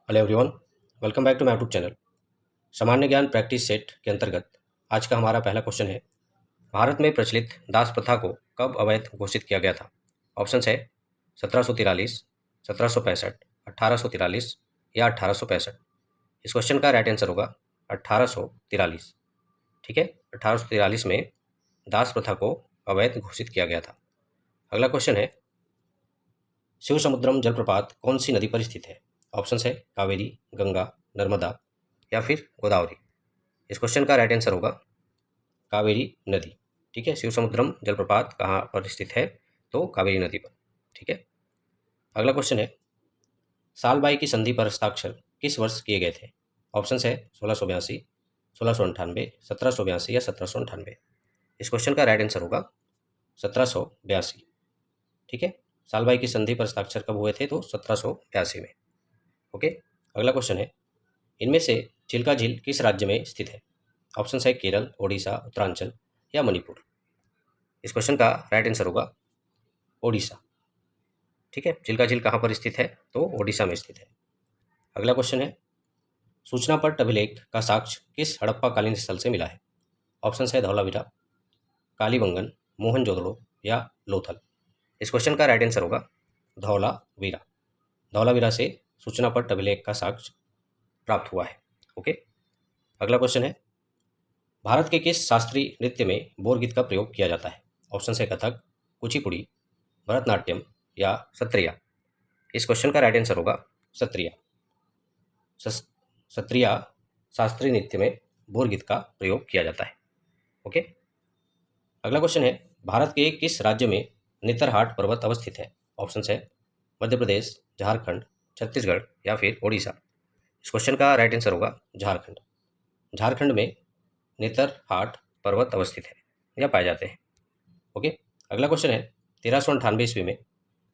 Hello everyone, welcome back to my YouTube channel. सामान्य ज्ञान practice set के अंतर्गत आज का हमारा पहला क्वेश्चन है, भारत में प्रचलित दास प्रथा को कब अवैध घोषित किया गया था? ऑप्शन है 1743, 1765, 1843 या 1865। इस क्वेश्चन का राइट आंसर होगा 1843। ठीक है, 1843 में दास प्रथा को अवैध घोषित किया गया था। अगला क्वेश्चन है, शिव समुद्रम जलप्रपात कौन सी नदी पर स्थित है? ऑप्शन है कावेरी, गंगा, नर्मदा या फिर गोदावरी। इस क्वेश्चन का राइट आंसर होगा कावेरी नदी। ठीक है, शिव समुद्रम जलप्रपात कहाँ पर स्थित है? तो कावेरी नदी पर। ठीक है, अगला क्वेश्चन है, सालबाई की संधि पर हस्ताक्षर किस वर्ष किए गए थे? ऑप्शन है 1682, 1698, 1782 या 1798। इस क्वेश्चन का राइट आंसर होगा 1782। ठीक है, सालबाई की संधि पर हस्ताक्षर कब हुए थे? तो 1782 में। ओके, अगला क्वेश्चन है, इनमें से चिल्का झील किस राज्य में स्थित है? ऑप्शन है केरल, ओडिशा, उत्तरांचल या मणिपुर। इस क्वेश्चन का राइट आंसर होगा ओडिशा। ठीक है, चिल्का झील कहाँ पर स्थित है? तो ओडिशा में स्थित है। अगला क्वेश्चन है, सूचना पट अभिलेख का साक्ष्य किस हड़प्पा कालीन स्थल से मिला है? ऑप्शन है धौलावीरा, कालीबंगन, मोहनजोदड़ो या लोथल। इस क्वेश्चन का राइट आंसर होगा धौलावीरा। धौलावीरा से सूचना पट अभिलेख का साक्ष्य प्राप्त हुआ है। ओके, अगला क्वेश्चन है, भारत के किस शास्त्रीय नृत्य में बोरगीत का प्रयोग किया जाता है? ऑप्शन है कथक, कुचिपुड़ी, भरतनाट्यम या सत्रिया। इस क्वेश्चन का राइट आंसर होगा सत्रिया। सत्रिया शास्त्रीय नृत्य में बोरगीत का प्रयोग किया जाता है। ओके, अगला क्वेश्चन है, भारत के किस राज्य में नेतरहाट पर्वत अवस्थित है? ऑप्शन है मध्य प्रदेश, झारखंड, छत्तीसगढ़ या फिर ओडिशा। इस क्वेश्चन का राइट आंसर होगा झारखंड। झारखंड में नेतरहाट पर्वत अवस्थित है या पाए जाते हैं। ओके, अगला क्वेश्चन है, 1398 ईस्वी में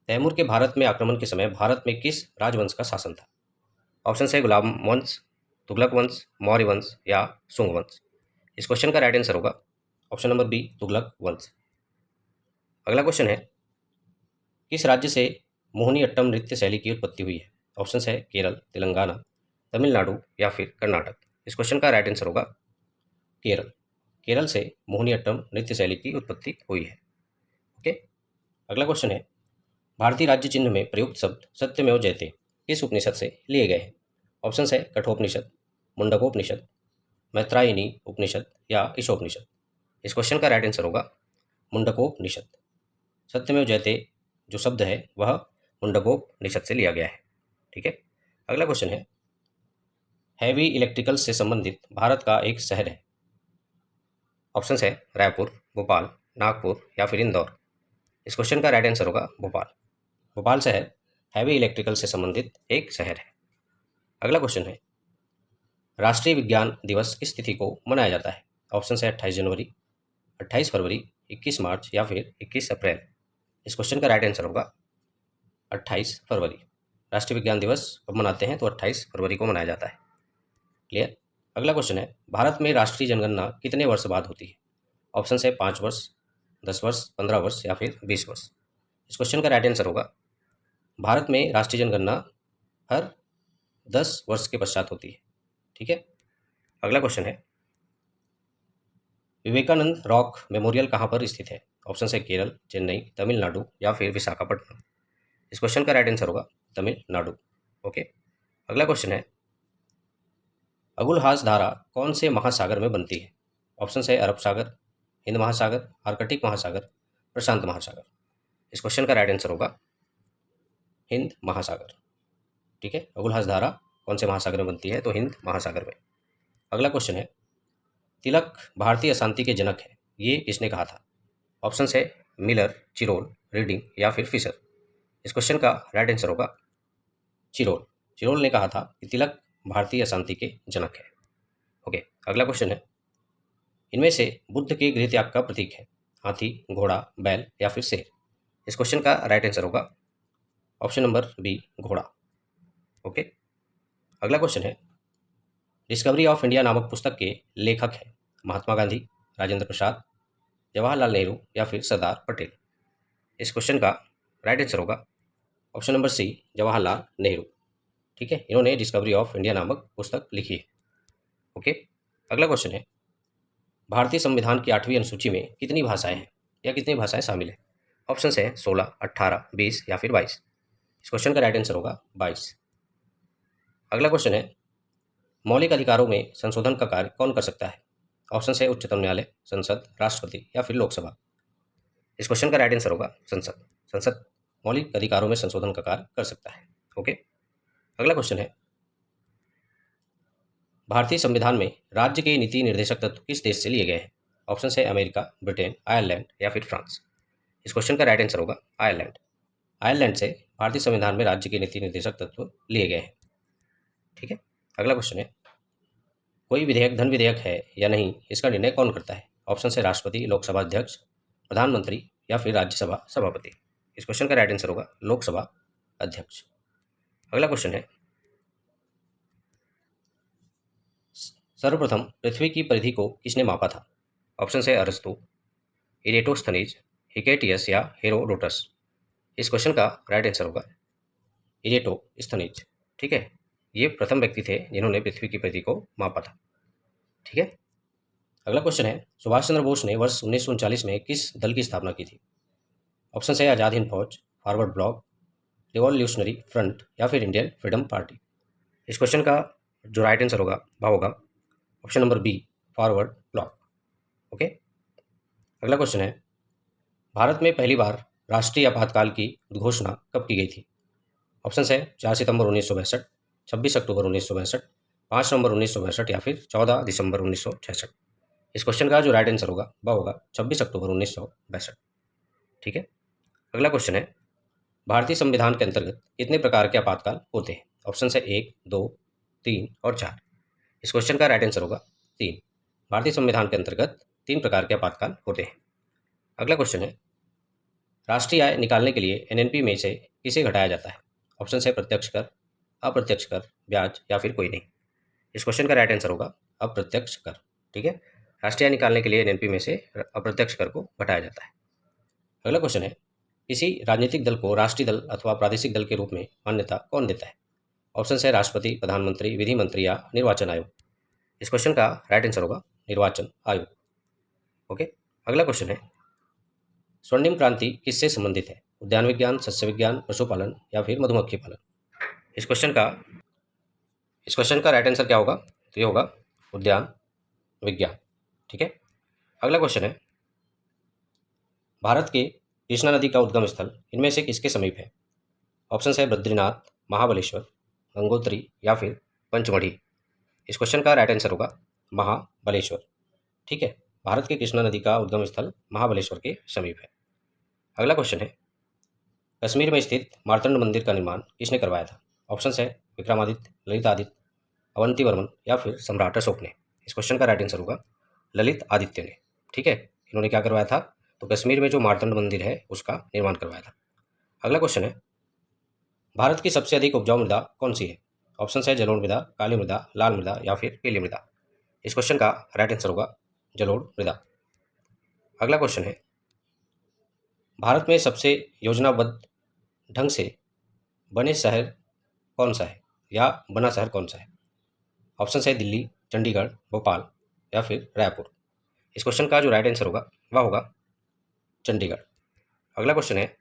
तैमूर के भारत में आक्रमण के समय भारत में किस राजवंश का शासन था? ऑप्शन है गुलाम वंश, तुगलक वंश, मौर्य वंश या सुंग वंश। इस क्वेश्चन का राइट आंसर होगा ऑप्शन नंबर बी, तुगलक वंश। अगला क्वेश्चन है, किस राज्य से मोहिनी अट्टम नृत्य शैली की उत्पत्ति हुई है? ऑप्शन है केरल, तेलंगाना, तमिलनाडु या फिर कर्नाटक। इस क्वेश्चन का राइट आंसर होगा केरल। केरल से मोहिनी अट्टम नृत्य शैली की उत्पत्ति हुई है। ओके, अगला क्वेश्चन है, भारतीय राज्य चिन्ह में प्रयुक्त शब्द सत्यमेव जयते किस उपनिषद से लिए गए हैं? ऑप्शन है कठोपनिषद, मुंडकोपनिषद, मैत्रायनी उपनिषद या ईशोपनिषद। इस क्वेश्चन का राइट आंसर होगा मुंडकोपनिषद। सत्यमेव जयते जो शब्द है वह मुंडकोपनिषद से लिया गया है। ठीक है, अगला क्वेश्चन है, हैवी इलेक्ट्रिकल से संबंधित भारत का एक शहर है। ऑप्शन है रायपुर, भोपाल, नागपुर या फिर इंदौर। इस क्वेश्चन का राइट आंसर होगा भोपाल। भोपाल शहर हैवी इलेक्ट्रिकल से संबंधित एक शहर है। अगला क्वेश्चन है, राष्ट्रीय विज्ञान दिवस किस तिथि को मनाया जाता है? ऑप्शन है 28 जनवरी, 28 फरवरी, 21 मार्च या फिर 21 अप्रैल। इस क्वेश्चन का राइट आंसर होगा 28 फरवरी। राष्ट्रीय विज्ञान दिवस कब मनाते हैं? तो 28 फरवरी को मनाया जाता है। क्लियर। अगला क्वेश्चन है, भारत में राष्ट्रीय जनगणना कितने वर्ष बाद होती है? ऑप्शन है 5 वर्ष, 10 वर्ष, 15 वर्ष या फिर 20 वर्ष। इस क्वेश्चन का राइट आंसर होगा, भारत में राष्ट्रीय जनगणना हर 10 वर्ष के पश्चात होती है। ठीक है, अगला क्वेश्चन है, विवेकानंद रॉक मेमोरियल कहाँ पर स्थित है? ऑप्शन है केरल, चेन्नई, तमिलनाडु या फिर विशाखापट्टनम। इस क्वेश्चन का राइट आंसर होगा तमिलनाडु। ओके, अगला क्वेश्चन है, अगुलहास धारा कौन से महासागर में बनती है? ऑप्शन है अरब सागर, हिंद महासागर, आर्कटिक महासागर, प्रशांत महासागर। इस क्वेश्चन का राइट आंसर होगा हिंद महासागर। ठीक है, अगुलहास धारा कौन से महासागर में बनती है? तो हिंद महासागर में। अगला क्वेश्चन है, तिलक भारतीय अशांति के जनक है, ये किसने कहा था? ऑप्शन है मिलर, चिरोल, रीडिंग या फिर फिशर। इस क्वेश्चन का राइट आंसर होगा चिरोल। चिरोल ने कहा था कि तिलक भारतीय अशांति के जनक है। ओके, अगला क्वेश्चन है, इनमें से बुद्ध के गृह त्याग का प्रतीक है हाथी, घोड़ा, बैल या फिर शेर। इस क्वेश्चन का राइट आंसर होगा ऑप्शन नंबर बी, घोड़ा। ओके, अगला क्वेश्चन है, डिस्कवरी ऑफ इंडिया नामक पुस्तक के लेखक हैं महात्मा गांधी, राजेंद्र प्रसाद, जवाहरलाल नेहरू या फिर सरदार पटेल। इस क्वेश्चन का राइट आंसर होगा option number C, Jawaharlal Nehru. ठीक है, इन्होंने डिस्कवरी ऑफ इंडिया नामक पुस्तक लिखी है। ओके, अगला क्वेश्चन है, भारतीय संविधान की 8वीं अनुसूची में कितनी भाषाएं हैं या कितनी भाषाएं शामिल है? ऑप्शन है 16, 18, 20 या फिर 22। इस क्वेश्चन का राइट आंसर होगा 22। अगला क्वेश्चन है, मौलिक अधिकारों में संशोधन का कार्य कौन कर सकता है? ऑप्शन है उच्चतम न्यायालय, संसद, राष्ट्रपति या फिर लोकसभा। इस क्वेश्चन का राइट आंसर होगा संसद। संसद मौलिक अधिकारों में संशोधन का कार्य कर सकता है। ओके, अगला क्वेश्चन है, भारतीय संविधान में राज्य के नीति निर्देशक तत्व किस देश से लिए गए हैं? ऑप्शन है अमेरिका, ब्रिटेन, आयरलैंड या फिर फ्रांस। इस क्वेश्चन का राइट आंसर होगा आयरलैंड। आयरलैंड से भारतीय संविधान में राज्य के नीति निर्देशक तत्व लिए गए हैं। ठीक है, अगला क्वेश्चन है, कोई विधेयक धन विधेयक है या नहीं, इसका निर्णय कौन करता है? ऑप्शन है राष्ट्रपति, लोकसभा अध्यक्ष, प्रधानमंत्री या फिर राज्यसभा सभापति। इस क्वेश्चन का राइट आंसर होगा लोकसभा अध्यक्ष। अगला क्वेश्चन है, सर्वप्रथम पृथ्वी की परिधि को किसने मापा था? ऑप्शन है अरस्तु, इरेटोस्थनीज, हिकेटियस या हेरोडोटस। इस क्वेश्चन का राइट आंसर होगा इरेटोस्थनीज। ठीक है, ये प्रथम व्यक्ति थे जिन्होंने पृथ्वी की परिधि को मापा था। ठीक है, अगला क्वेश्चन है, सुभाष चंद्र बोस ने वर्ष 1939 में किस दल की स्थापना की थी? ऑप्शन है आज़ाद हिंद फौज, फॉरवर्ड ब्लॉक, रिवॉल्यूशनरी फ्रंट या फिर इंडियन फ्रीडम पार्टी। इस क्वेश्चन का जो राइट आंसर होगा वह होगा option number B, forward bloc. Okay, अगला क्वेश्चन है, भारत में पहली बार राष्ट्रीय आपातकाल की घोषणा कब की गई थी? ऑप्शन है 4 सितंबर 1962, 26 अक्टूबर 1962, 5 नवंबर 1962 या फिर 14 दिसंबर 1966। इस क्वेश्चन का जो राइट आंसर होगा वह होगा 26 अक्टूबर 1962। ठीक है, अगला क्वेश्चन है, भारतीय संविधान के अंतर्गत कितने प्रकार के आपातकाल होते हैं? ऑप्शन है 1, 2, 3 और 4। इस क्वेश्चन का राइट आंसर होगा 3। भारतीय संविधान के अंतर्गत 3 प्रकार के आपातकाल होते हैं। अगला क्वेश्चन है, राष्ट्रीय आय निकालने के लिए एनएनपी में से किसे घटाया जाता है? ऑप्शन है प्रत्यक्ष कर, अप्रत्यक्ष कर, ब्याज या फिर कोई नहीं। इस क्वेश्चन का राइट आंसर होगा अप्रत्यक्ष कर। ठीक है, राष्ट्रीय आय निकालने के लिए एनएनपी में से अप्रत्यक्ष कर को घटाया जाता है। अगला क्वेश्चन है, किसी राजनीतिक दल को राष्ट्रीय दल अथवा प्रादेशिक दल के रूप में मान्यता कौन देता है? ऑप्शन है राष्ट्रपति, प्रधानमंत्री, विधि मंत्री या निर्वाचन आयोग। इस क्वेश्चन का राइट आंसर होगा निर्वाचन आयोग। ओके, अगला क्वेश्चन है, स्वर्णिम क्रांति किससे संबंधित है? उद्यान विज्ञान, सस्य विज्ञान, पशुपालन या फिर मधुमक्खी पालन। इस क्वेश्चन का राइट आंसर क्या होगा? तो ये होगा उद्यान विज्ञान। ठीक है, अगला क्वेश्चन है, भारत के कृष्णा नदी का उद्गम स्थल इनमें से किसके समीप है? ऑप्शन है बद्रीनाथ, महाबलेश्वर, गंगोत्री या फिर पंचमढ़ी। इस क्वेश्चन का राइट आंसर होगा महाबलेश्वर। ठीक है, भारत के कृष्णा नदी का उद्गम स्थल महाबलेश्वर के समीप है। अगला क्वेश्चन है, कश्मीर में स्थित मार्तंड मंदिर का निर्माण किसने करवाया था? ऑप्शन है विक्रमादित्य, ललित आदित्य, अवंती वर्मन या फिर सम्राट अशोक ने। इस क्वेश्चन का राइट आंसर होगा ललित आदित्य ने। ठीक है, इन्होंने क्या करवाया था? तो कश्मीर में जो मार्तंड मंदिर है उसका निर्माण करवाया था। अगला क्वेश्चन है, भारत की सबसे अधिक उपजाऊ मृदा कौन सी है? ऑप्शन है जलोढ़ मृदा, काली मृदा, लाल मृदा या फिर पीली मृदा। इस क्वेश्चन का राइट आंसर होगा जलोढ़ मृदा। अगला क्वेश्चन है, भारत में सबसे योजनाबद्ध ढंग से बने शहर कौन सा है या बना शहर कौन सा है? ऑप्शन है दिल्ली, चंडीगढ़, भोपाल या फिर रायपुर। इस क्वेश्चन का जो राइट आंसर होगा वह होगा चंडीगढ़। अगला क्वेश्चन है,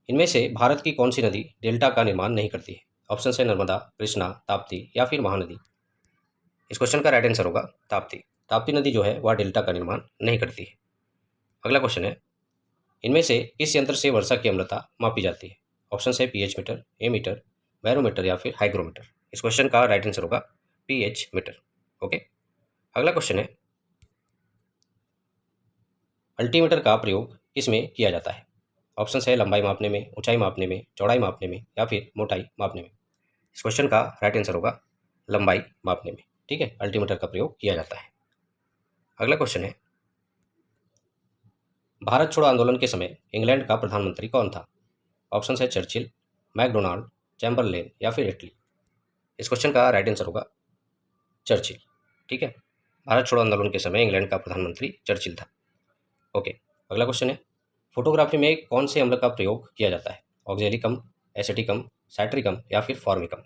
इनमें से भारत की कौन सी नदी डेल्टा का निर्माण नहीं करती है? ऑप्शन है नर्मदा, कृष्णा, ताप्ती या फिर महानदी। इस क्वेश्चन का राइट आंसर होगा ताप्ती। ताप्ती नदी जो है वह डेल्टा का निर्माण नहीं करती है। अगला क्वेश्चन है, इनमें से किस यंत्र से वर्षा की अम्लता मापी जाती है? ऑप्शन है पीएच मीटर, ए मीटर, बैरोमीटर या फिर हाइग्रोमीटर। इस क्वेश्चन का राइट आंसर होगा पीएच मीटर। ओके, अगला क्वेश्चन है, अल्टीमीटर का प्रयोग किसमें किया जाता है? ऑप्शन है लंबाई मापने में, ऊंचाई मापने में, चौड़ाई मापने में या फिर मोटाई मापने में। इस क्वेश्चन का राइट आंसर होगा लंबाई मापने में। ठीक है, अल्टीमीटर का प्रयोग किया जाता है। अगला क्वेश्चन है, भारत छोड़ो आंदोलन के समय इंग्लैंड का प्रधानमंत्री कौन था? ऑप्शन है चर्चिल, मैकडोनाल्ड, चैम्बरलेन या फिर एटली। इस क्वेश्चन का राइट आंसर होगा चर्चिल। ठीक है, भारत छोड़ो आंदोलन के समय इंग्लैंड का प्रधानमंत्री चर्चिल था। ओके, अगला क्वेश्चन है, फोटोग्राफी में कौन से अम्ल का प्रयोग किया जाता है? ऑक्जेलिकम, एसिटिकम, साइट्रिकम या फिर फॉर्मिकम?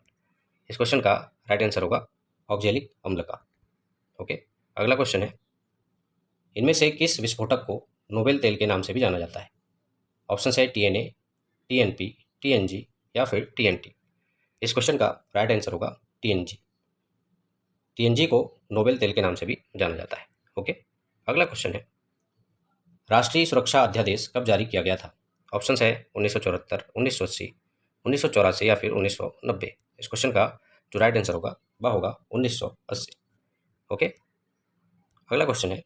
इस क्वेश्चन का राइट आंसर होगा ऑक्जेलिक अम्ल का। ओके, अगला क्वेश्चन है, इनमें से किस विस्फोटक को नोबेल तेल के नाम से भी जाना जाता है? ऑप्शन है TNA, TNP, TNG या फिर TNT। इस क्वेश्चन का राइट आंसर होगा TNG। TNG को नोबेल तेल के नाम से भी जाना जाता है। ओके, अगला क्वेश्चन है, राष्ट्रीय सुरक्षा अध्यादेश कब जारी किया गया था? ऑप्शन है 1974, 1980, 1984 या फिर 1990। इस क्वेश्चन का जो राइट आंसर होगा वह होगा 1980। ओके, अगला क्वेश्चन है,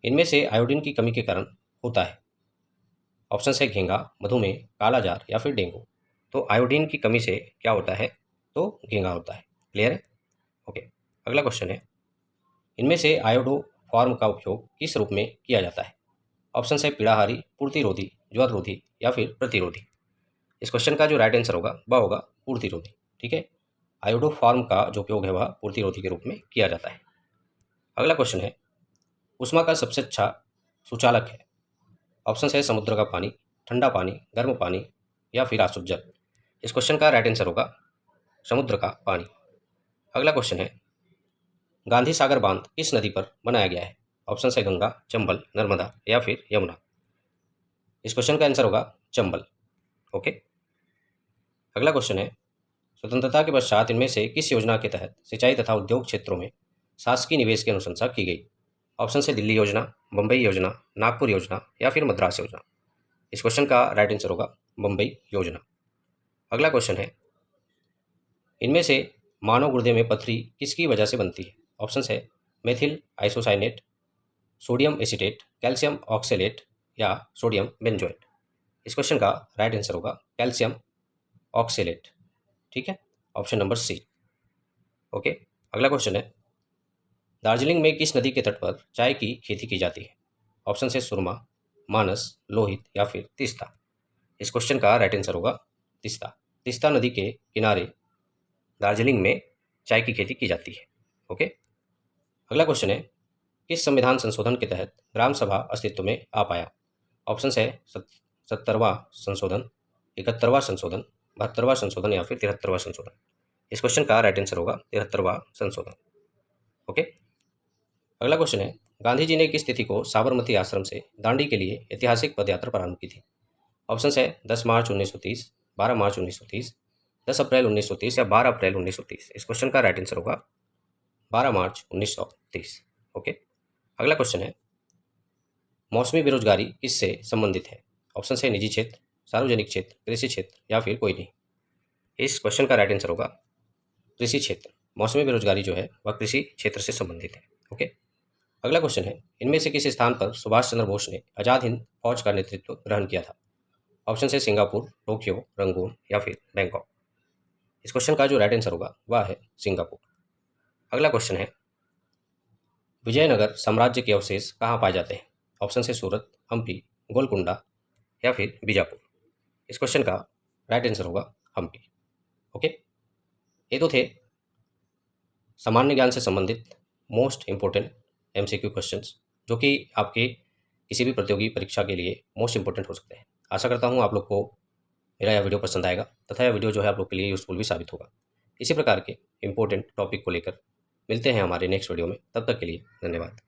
इनमें से आयोडीन की कमी के कारण होता है? ऑप्शन है घेंगा, मधुमेह, कालाजार या फिर डेंगू। तो आयोडीन की कमी से क्या होता है? तो घेंगा होता है। क्लियर है? ओके, अगला क्वेश्चन है, इनमें से आयोडो फॉर्म का उपयोग किस रूप में किया जाता है? ऑप्शन है पीड़ाहारी, पूर्तिरोधी, ज्वररोधी या फिर प्रतिरोधी। इस क्वेश्चन का जो राइट आंसर होगा वह होगा पूर्तिरोधी। ठीक है, आयोडो फॉर्म का जो उपयोग है वह पूर्तिरोधी के रूप में किया जाता है। अगला क्वेश्चन है, ऊष्मा का सबसे अच्छा सुचालक है? ऑप्शन है समुद्र का पानी, ठंडा पानी, गर्म पानी या फिर आसुत जल। इस क्वेश्चन का राइट आंसर होगा समुद्र का पानी। अगला क्वेश्चन है, गांधी सागर बांध किस नदी पर बनाया गया है? ऑप्शन है गंगा, चंबल, नर्मदा या फिर यमुना। इस क्वेश्चन का आंसर होगा चंबल। ओके, अगला क्वेश्चन है, स्वतंत्रता के पश्चात इनमें से किस योजना के तहत सिंचाई तथा उद्योग क्षेत्रों में शासकीय निवेश की अनुशंसा की गई? ऑप्शन है दिल्ली योजना, बम्बई योजना, नागपुर योजना या फिर मद्रास योजना। इस क्वेश्चन का राइट आंसर होगा बम्बई योजना। अगला क्वेश्चन है, इनमें से मानव गुर्दे में पथरी किसकी वजह से बनती है? ऑप्शन है methyl isocyanate, sodium acetate, calcium oxalate या सोडियम बेंजोएट। इस क्वेश्चन का राइट आंसर होगा कैल्शियम ऑक्सेलेट। ठीक है, ऑप्शन नंबर सी। ओके, अगला क्वेश्चन है, दार्जिलिंग में किस नदी के तट पर चाय की खेती की जाती है? ऑप्शन है सुरमा, मानस, लोहित या फिर तीस्ता। इस क्वेश्चन का राइट आंसर होगा तीस्ता। तीस्ता नदी के किनारे दार्जिलिंग में चाय की खेती की जाती है। ओके, अगला क्वेश्चन है, किस संविधान संशोधन के तहत ग्राम सभा अस्तित्व में आ पाया? ऑप्शन है 70वां संशोधन, 71वां संशोधन, 72वां संशोधन या फिर 73वां संशोधन। इस क्वेश्चन का राइट आंसर होगा 73वां संशोधन। ओके, अगला क्वेश्चन है, गांधी जी ने किस तिथि को साबरमती आश्रम से दांडी के लिए ऐतिहासिक पदयात्रा प्रारंभ की थी? ऑप्शन है 10 मार्च 1930, 12 मार्च 1930, 10 अप्रैल 1930 या 12 अप्रैल 1930। इस क्वेश्चन का राइट आंसर होगा 12 मार्च 1930। ओके, अगला क्वेश्चन है, मौसमी बेरोजगारी किससे संबंधित है? ऑप्शन है निजी क्षेत्र, सार्वजनिक क्षेत्र, कृषि क्षेत्र या फिर कोई नहीं। इस क्वेश्चन का राइट आंसर होगा कृषि क्षेत्र। मौसमी बेरोजगारी जो है वह कृषि क्षेत्र से संबंधित है। ओके, अगला क्वेश्चन है, इनमें से किस स्थान पर सुभाष चंद्र बोस ने आजाद हिंद फौज का नेतृत्व ग्रहण किया था? ऑप्शन है सिंगापुर, टोक्यो, रंगून या फिर बैंकॉक। इस क्वेश्चन का जो राइट आंसर होगा वह है सिंगापुर। अगला क्वेश्चन है, विजयनगर साम्राज्य के अवशेष कहाँ पाए जाते हैं? ऑप्शन है सूरत, हम्पी, गोलकुंडा या फिर बीजापुर। इस क्वेश्चन का राइट आंसर होगा हम्पी। ओके, ये तो थे सामान्य ज्ञान से संबंधित मोस्ट इंपॉर्टेंट MCQ क्वेश्चंस, जो कि आपके किसी भी प्रतियोगी परीक्षा के लिए मोस्ट इंपॉर्टेंट हो सकते हैं। आशा करता हूँ आप लोग को मेरा यह वीडियो पसंद आएगा तथा यह वीडियो जो है आप लोग के लिए यूजफुल भी साबित होगा। इसी प्रकार के इंपॉर्टेंट टॉपिक को लेकर मिलते हैं हमारे नेक्स्ट वीडियो में। तब तक के लिए धन्यवाद।